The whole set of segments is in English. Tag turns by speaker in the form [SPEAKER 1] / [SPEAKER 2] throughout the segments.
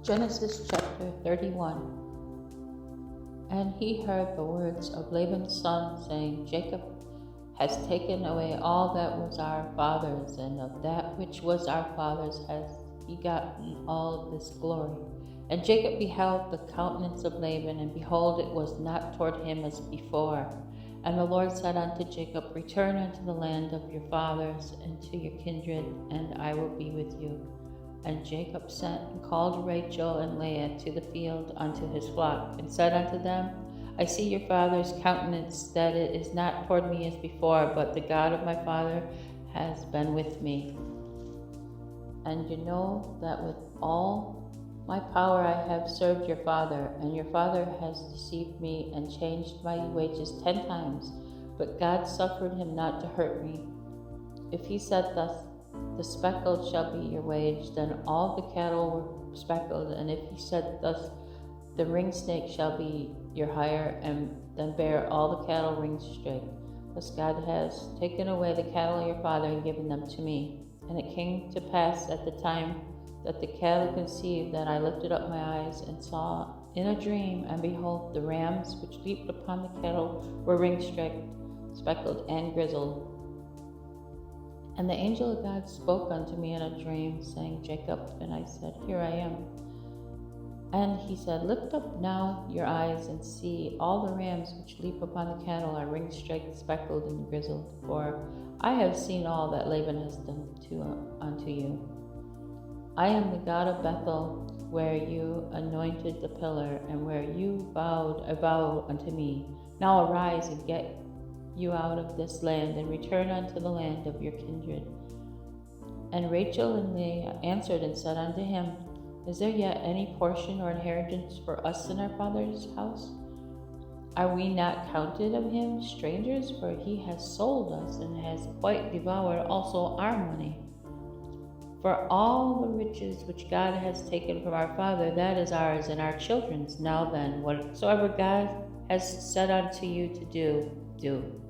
[SPEAKER 1] Genesis chapter 31. And he heard the words of Laban's son, saying, Jacob has taken away all that was our father's, and of that which was our father's has he gotten all this glory. And Jacob beheld the countenance of Laban, and behold, it was not toward him as before. And the Lord said unto Jacob, Return unto the land of your fathers, and to your kindred, and I will be with you. And Jacob sent and called Rachel and Leah to the field unto his flock, and said unto them, I see your father's countenance, that it is not toward me as before, but the God of my father has been with me. And you know that with all my power I have served your father, and your father has deceived me and changed my wages 10 times, but God suffered him not to hurt me. If he said thus, the speckled shall be your wage, then all the cattle were speckled, and if he said thus, the ring snake shall be your hire, and then bear all the cattle ring straight. Thus God has taken away the cattle of your father and given them to me. And it came to pass at the time that the cattle conceived, that I lifted up my eyes and saw in a dream, and behold, the rams which leaped upon the cattle were ring straight, speckled and grizzled. And the angel of God spoke unto me in a dream, saying, Jacob. And I said, Here I am. And he said, Lift up now your eyes and see, all the rams which leap upon the cattle are ring straight, speckled, and grizzled. For I have seen all that Laban has done unto you. I am the God of Bethel, where you anointed the pillar, and where you vowed a vow unto me. Now arise and get you out of this land, and return unto the land of your kindred. And Rachel and Leah answered and said unto him, Is there yet any portion or inheritance for us in our father's house? Are we not counted of him strangers? For he has sold us, and has quite devoured also our money. For all the riches which God has taken from our father, that is ours and our children's. Now then, whatsoever God has said unto you to do, do.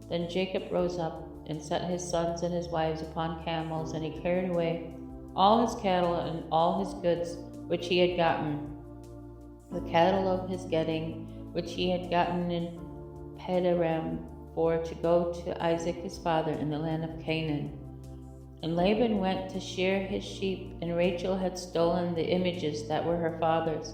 [SPEAKER 1] Then Jacob rose up and set his sons and his wives upon camels, and he carried away all his cattle and all his goods which he had gotten, the cattle of his getting which he had gotten in Paddan, for to go to Isaac his father in the land of Canaan. And Laban went to shear his sheep, and Rachel had stolen the images that were her father's.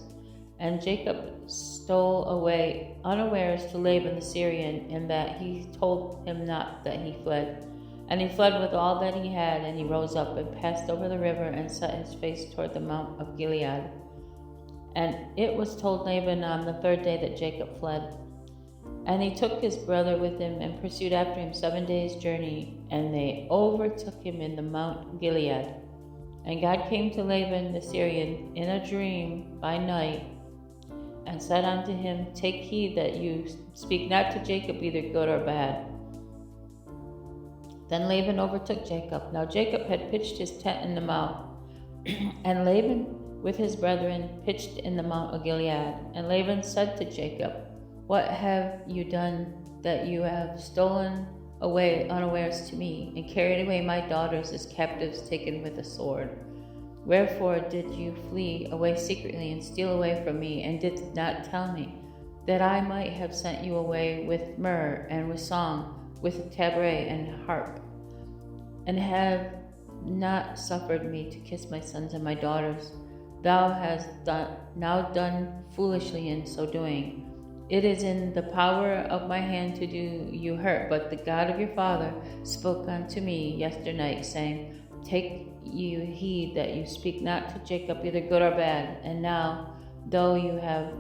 [SPEAKER 1] And Jacob stole away unawares to Laban the Syrian, in that he told him not that he fled. And he fled with all that he had, and he rose up and passed over the river and set his face toward the mount of Gilead. And it was told Laban on the 3rd day that Jacob fled. And he took his brother with him and pursued after him 7 days' journey, and they overtook him in the mount Gilead. And God came to Laban the Syrian in a dream by night, and said unto him, Take heed that you speak not to Jacob either good or bad. Then Laban overtook Jacob. Now Jacob had pitched his tent in the mount, and Laban with his brethren pitched in the mount of Gilead. And Laban said to Jacob, What have you done, that you have stolen away unawares to me, and carried away my daughters as captives taken with a sword? Wherefore did you flee away secretly and steal away from me, and did not tell me, that I might have sent you away with myrrh and with song, with tabret and harp, and have not suffered me to kiss my sons and my daughters? Thou hast now done foolishly in so doing. It is in the power of my hand to do you hurt, but the God of your father spoke unto me yesternight, saying, Take you heed that you speak not to Jacob either good or bad. And now, though you have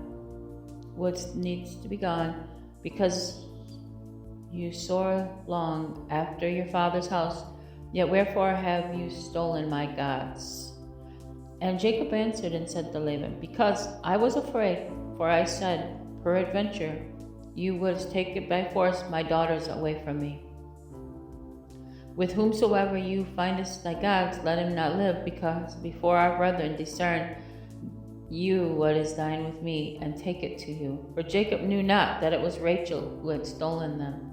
[SPEAKER 1] what needs to be gone, because you sore long after your father's house, yet wherefore have you stolen my gods? And Jacob answered and said to Laban, Because I was afraid, for I said, Peradventure, you wouldst take it by force my daughters away from me. With whomsoever you findest thy gods, let him not live, because before our brethren discern you what is thine with me, and take it to you. For Jacob knew not that it was Rachel who had stolen them.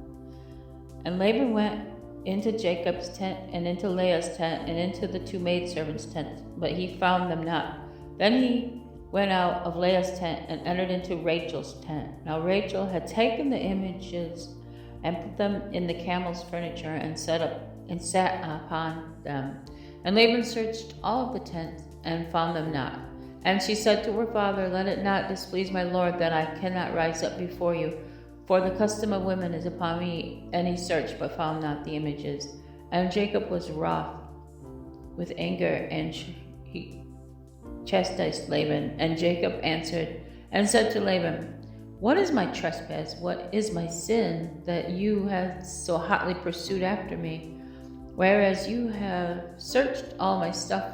[SPEAKER 1] And Laban went into Jacob's tent, and into Leah's tent, and into the 2 maidservants' tents, but he found them not. Then he went out of Leah's tent and entered into Rachel's tent. Now Rachel had taken the images and put them in the camel's furniture and sat upon them. And Laban searched all of the tents and found them not. And she said to her father, "Let it not displease my lord that I cannot rise up before you, for the custom of women is upon me." And he searched but found not the images. And Jacob was wroth with anger, and he chastised Laban. And Jacob answered and said to Laban, "What is my trespass? What is my sin that you have so hotly pursued after me? Whereas you have searched all my stuff,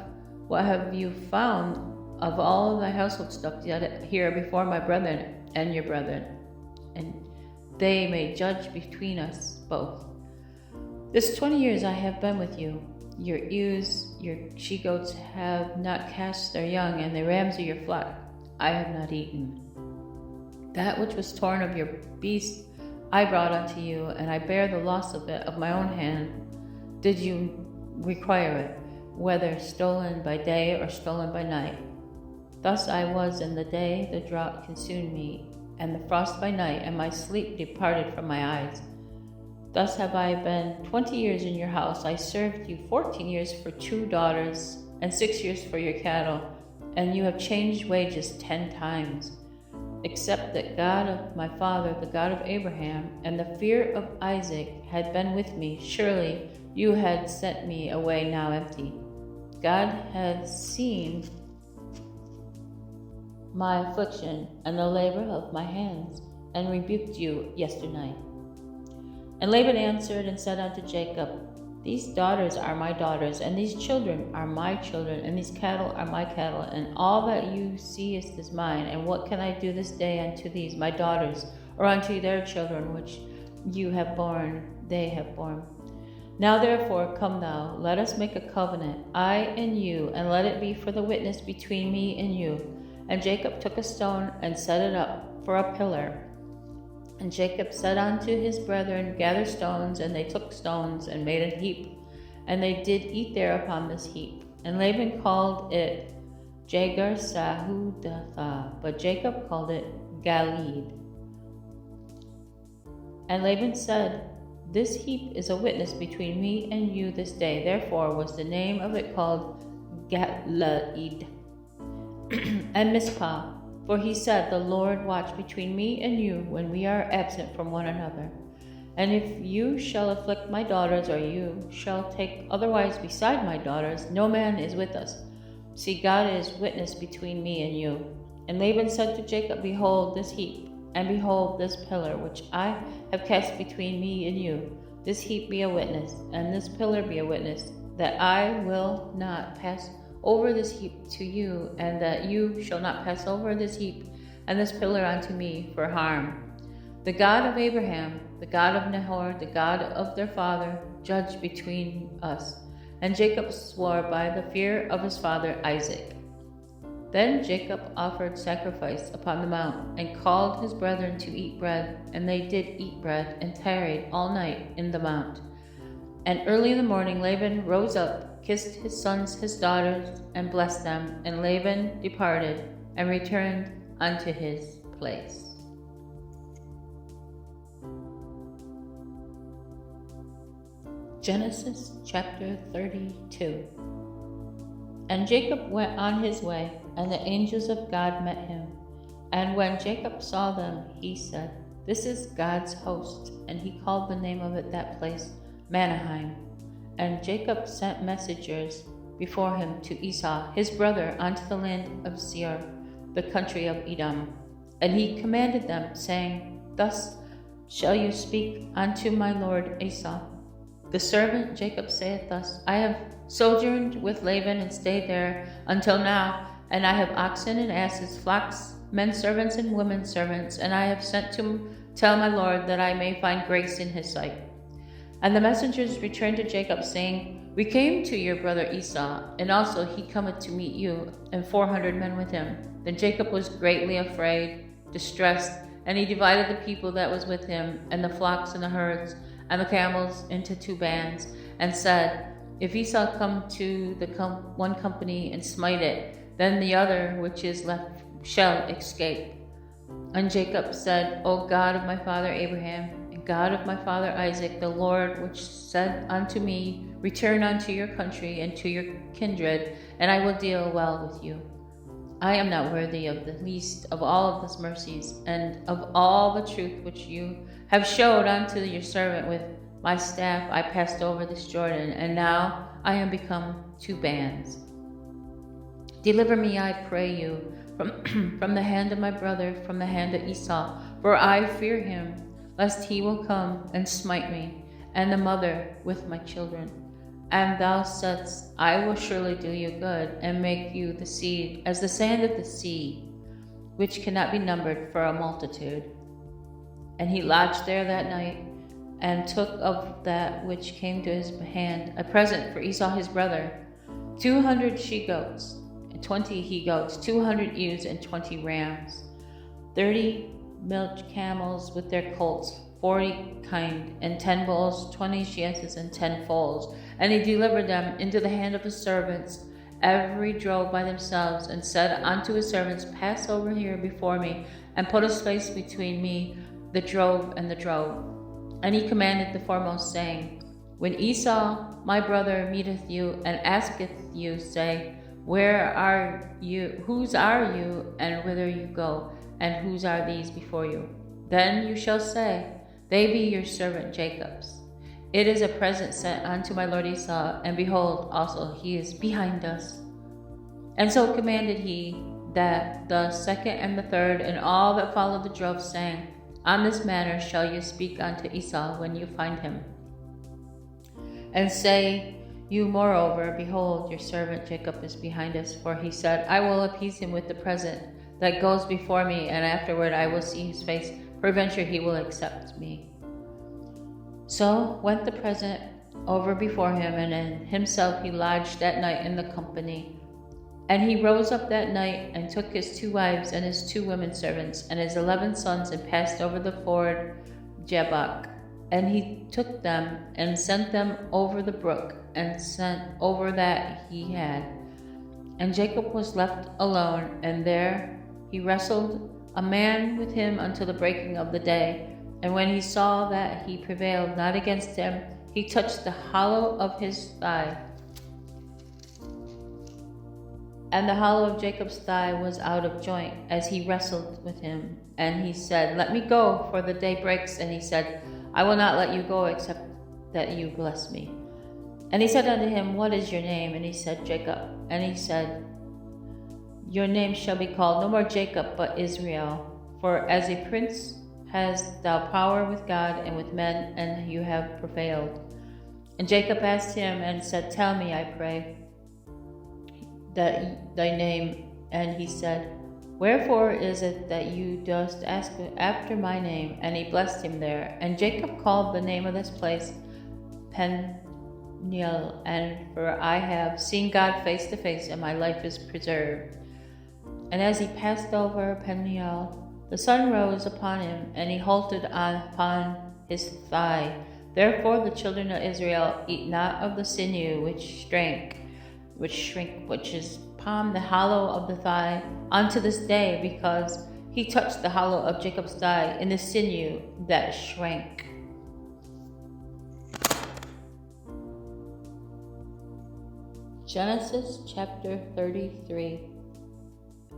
[SPEAKER 1] what have you found of all thy household stuff yet here before my brethren and your brethren? And they may judge between us both. This 20 years I have been with you. Your ewes, your she-goats have not cast their young, and the rams of your flock I have not eaten. That which was torn of your beast I brought unto you, and I bear the loss of it of my own hand. Did you require it, whether stolen by day or stolen by night? Thus I was in the day, the drought consumed me, and the frost by night, and my sleep departed from my eyes. Thus have I been 20 years in your house. I served you 14 years for 2 daughters, and 6 years for your cattle, and you have changed wages 10 times. Except that God of my father, the God of Abraham, and the fear of Isaac had been with me, surely you had sent me away now empty. God has seen my affliction and the labor of my hands, and rebuked you yesternight." And Laban answered and said unto Jacob, "These daughters are my daughters, and these children are my children, and these cattle are my cattle, and all that you seest is mine. And what can I do this day unto these my daughters, or unto their children which you have borne, they have borne? Now therefore come thou, let us make a covenant, I and you, and let it be for the witness between me and you." And Jacob took a stone and set it up for a pillar. And Jacob said unto his brethren, "Gather stones." And they took stones and made a heap, and they did eat there upon this heap. And Laban called it Jegar-sahadutha, but Jacob called it Galeed. And Laban said, "This heap is a witness between me and you this day." Therefore was the name of it called Galeed. And Mizpah, for he said, "The Lord watch between me and you when we are absent from one another. And if you shall afflict my daughters, or you shall take otherwise beside my daughters, no man is with us. See, God is witness between me and you." And Laban said to Jacob, "Behold this heap, and behold this pillar, which I have cast between me and you. This heap be a witness, and this pillar be a witness, that I will not pass over this heap to you, and that you shall not pass over this heap and this pillar unto me for harm. The God of Abraham, the God of Nahor, the God of their father, judge between us." And Jacob swore by the fear of his father Isaac. Then Jacob offered sacrifice upon the mount, and called his brethren to eat bread. And they did eat bread, and tarried all night in the mount. And early in the morning Laban rose up, kissed his sons, his daughters, and blessed them. And Laban departed, and returned unto his place. Genesis chapter 32. And Jacob went on his way, and the angels of God met him. And when Jacob saw them, he said, "This is God's host." And he called the name of it that place Manaheim. And Jacob sent messengers before him to Esau, his brother, unto the land of Seir, the country of Edom. And he commanded them, saying, "Thus shall you speak unto my lord Esau. The servant Jacob saith thus, I have sojourned with Laban and stayed there until now, and I have oxen and asses, flocks, men servants and women servants, and I have sent to tell my lord that I may find grace in his sight." And the messengers returned to Jacob, saying, "We came to your brother Esau, and also he cometh to meet you, and 400 men with him." Then Jacob was greatly afraid, distressed, and he divided the people that was with him, and the flocks and the herds, and the camels into 2 bands, and said, "If Esau come to the one company and smite it, then the other which is left shall escape. And Jacob said, O God of my father Abraham, and God of my father Isaac, the Lord which said unto me, Return unto your country and to your kindred, and I will deal well with you. I am not worthy of the least of all of his mercies, and of all the truth which you have showed unto your servant. With my staff I passed over this Jordan, and now I am become 2 bands. Deliver me, I pray you, from the hand of my brother, from the hand of Esau, for I fear him, lest he will come and smite me, and the mother with my children. And thou saidst, I will surely do you good, and make you the seed as the sand of the sea, which cannot be numbered for a multitude. And he lodged there that night, and took of that which came to his hand a present for Esau his brother, 200 she-goats, 20 he-goats, 200 ewes, and 20 rams, 30 milch camels with their colts, 40 kind, and 10 bulls, 20 she-asses, and 10 foals. And he delivered them into the hand of his servants, every drove by themselves, and said unto his servants, Pass over here before me, and put a space between me, the drove, and the drove. And he commanded the foremost, saying, When Esau my brother meeteth you, and asketh you, say, Where are you? Whose are you, and whither you go? And whose are these before you? Then you shall say, They be your servant Jacob's. It is a present sent unto my lord Esau, and behold, also he is behind us. And so commanded he that the second and the third, and all that followed the drove, saying, On this manner shall you speak unto Esau when you find him. And say you moreover, Behold, your servant Jacob is behind us, for he said, I will appease him with the present that goes before me, and afterward I will see his face, peradventure he will accept me. So went the present over before him, and in himself he lodged that night in the company. And he rose up that night, and took his 2 wives, and his 2 women servants, and his 11 sons, and passed over the ford Jabbok. And he took them, and sent them over the brook, and sent over that he had. And Jacob was left alone, and there he wrestled a man with him until the breaking of the day. And when he saw that he prevailed not against him, he touched the hollow of his thigh. And the hollow of Jacob's thigh was out of joint, as he wrestled with him. And he said, Let me go, for the day breaks. And he said, I will not let you go, except that you bless me. And he said unto him, What is your name? And he said, Jacob. And he said, Your name shall be called no more Jacob, but Israel. For as a prince hast thou power with God and with men, and you have prevailed. And Jacob asked him and said, Tell me, I pray, that thy name. And he said, Wherefore is it that you dost ask after my name? And he blessed him there. And Jacob called the name of this place Peniel, and for I have seen God face to face, and my life is preserved. And as he passed over Peniel, the sun rose upon him, and he halted upon his thigh. Therefore the children of Israel eat not of the sinew which is upon the hollow of the thigh unto this day, because he touched the hollow of Jacob's thigh in the sinew that shrank. Genesis chapter 33.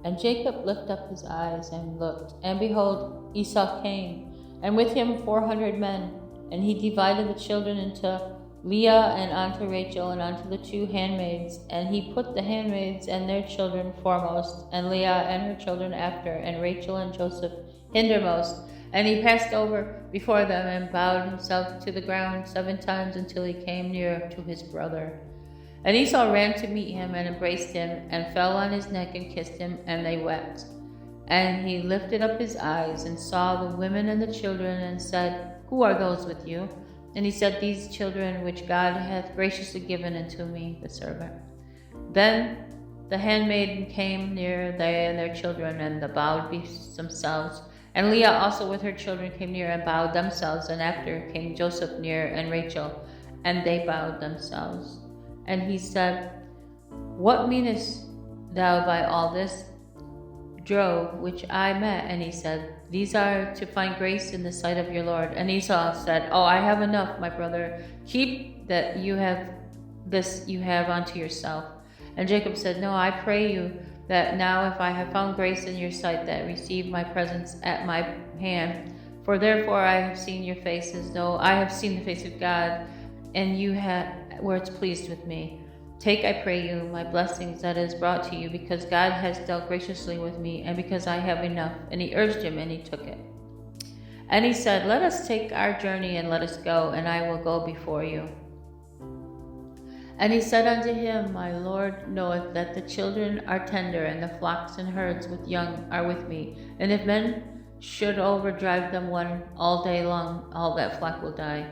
[SPEAKER 1] And Jacob lifted up his eyes and looked, and behold, Esau came, and with him 400 men. And he divided the children into Leah and unto Rachel and unto the 2 handmaids. And he put the handmaids and their children foremost, and Leah and her children after, and Rachel and Joseph hindermost. And he passed over before them, and bowed himself to the ground 7 times until he came near to his brother. And Esau ran to meet him, and embraced him, and fell on his neck, and kissed him, and they wept. And he lifted up his eyes, and saw the women and the children, and said, Who are those with you? And he said, These children which God hath graciously given unto me, the servant. Then the handmaiden came near, they and their children, and they bowed themselves. And Leah also with her children came near, and bowed themselves. And after came Joseph near, and Rachel, and they bowed themselves. And he said, What meanest thou by all this drove which I met? And he said, These are to find grace in the sight of your Lord. And Esau said, Oh, I have enough, my brother. Keep that you have unto yourself. And Jacob said, No, I pray you that now if I have found grace in your sight, that receive my presents at my hand. For therefore I have seen your face as though I have seen the face of God, and you were pleased with me. Take, I pray you, my blessings that is brought to you, because God has dealt graciously with me, and because I have enough. And he urged him, and he took it. And he said, Let us take our journey, and let us go, and I will go before you. And he said unto him, My Lord knoweth that the children are tender, and the flocks and herds with young are with me. And if men should overdrive them one all day long, all that flock will die.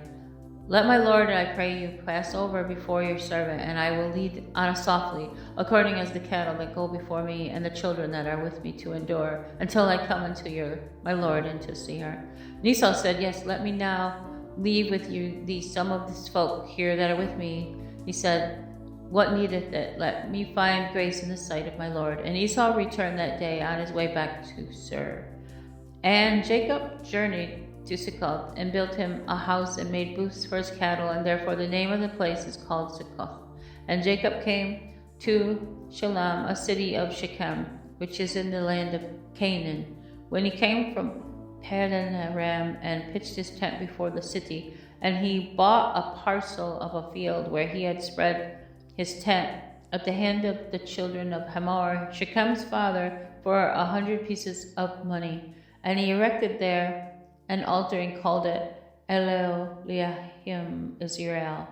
[SPEAKER 1] Let my Lord, I pray you, pass over before your servant, and I will lead on softly, according as the cattle that go before me, and the children that are with me to endure, until I come unto my Lord into Seir. And Esau said, Yes, let me now leave with you some of this folk here that are with me. He said, What needeth it? Let me find grace in the sight of my Lord. And Esau returned that day on his way back to Seir. And Jacob journeyed to Succoth, and built him a house, and made booths for his cattle, and therefore the name of the place is called Succoth. And Jacob came to Shalem, a city of Shechem, which is in the land of Canaan. When he came from Paddan Aram, and pitched his tent before the city, and he bought a parcel of a field where he had spread his tent at the hand of the children of Hamor, Shechem's father, for 100 pieces of money. And he erected there an altar and called it Elohim Israel.